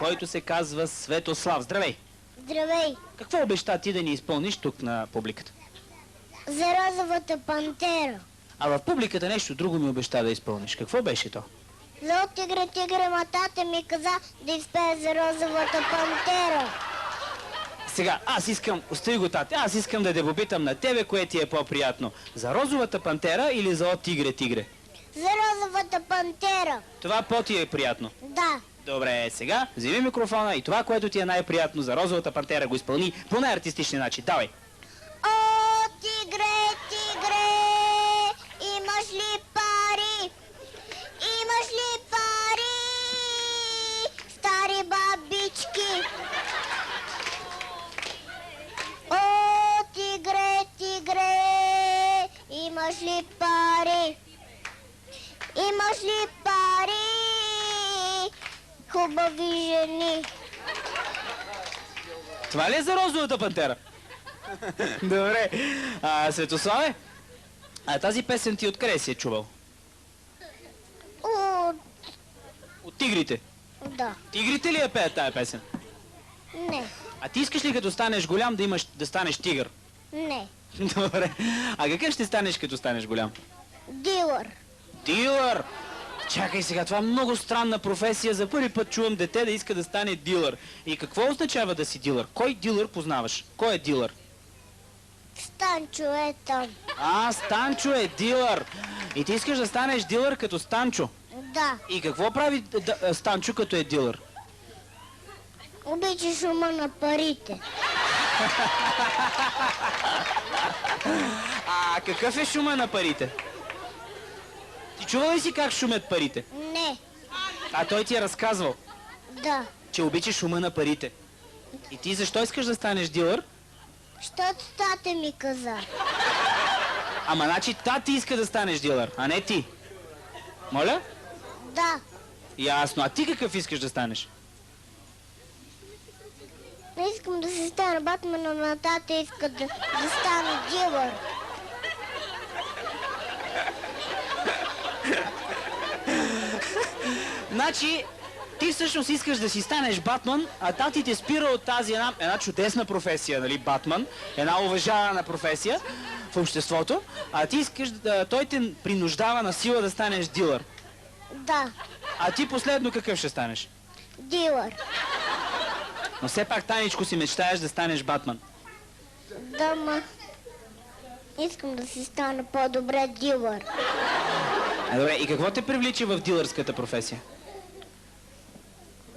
който се казва Светослав. Здравей! Здравей! Какво обеща ти да ни изпълниш тук на публиката? За розовата пантера. А в публиката нещо друго ми обеща да изпълниш. Какво беше то? За тигре, тигре, матата ми каза да изпее за розовата пантера. Сега, остави го, тате, аз искам да те попитам на тебе, кое ти е по-приятно. За розовата пантера или за тигре, тигре? За розовата пантера. Това по-ти е приятно. Да. Добре, сега вземи микрофона и това, което ти е най-приятно за розовата пантера, го изпълни по най-артистичния начин. Давай! О, тигре, тигре, имаш ли пари? Имаш ли пари? Стари бабички. О, тигре, тигре, имаш ли пари? Имаш ли пари? Хубави жени. Това ли е за розовата пантера? Добре. Светославе, тази песен ти откъде си е чувал? От тигрите? Да. Тигрите ли я пеят тая песен? Не. А ти искаш ли като станеш голям да станеш тигър? Не. Добре. А какъв ще станеш като станеш голям? Дилър. Дилър! Чакай сега, това е много странна професия. За първи път чувам дете да иска да стане дилър. И какво означава да си дилър? Кой дилър познаваш? Кой е дилър? Станчо е там. Станчо е дилър. И ти искаш да станеш дилър като Станчо? Да. И какво прави Станчо като е дилър? Обича шума на парите. Какъв е шума на парите? Ти чува ли си как шумят парите? Не. Той ти е разказвал? Да. Че обичаш шума на парите. И ти защо искаш да станеш дилър? Щото тата ми каза. Значи тати иска да станеш дилър, а не ти. Моля? Да. Ясно. А ти какъв искаш да станеш? Не искам да се стана Батман, но тата иска да стане дилър. Значи, ти всъщност искаш да си станеш Батман, а тати те спира от тази една чудесна професия, нали, Батман, една уважавана професия в обществото, а ти искаш, той те принуждава на сила да станеш дилър. Да. А ти последно какъв ще станеш? Дилър. Но все пак, Таничко, си мечтаеш да станеш Батман. Да, ма. Искам да си стана по-добре дилър. Добре, и какво те привлича в дилърската професия?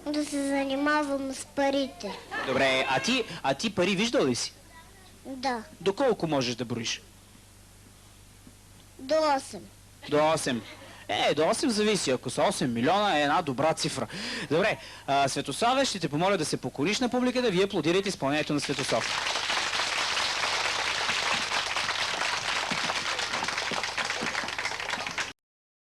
Да се занимавам с парите. Добре, а ти пари виждал ли си? Да. Доколко можеш да броиш? До 8. До 8. До 8 зависи. Ако са 8 милиона е една добра цифра. Добре, Светославе, ще те помоля да се покориш на публиката. Вие аплодирайте изпълнението на Светослав.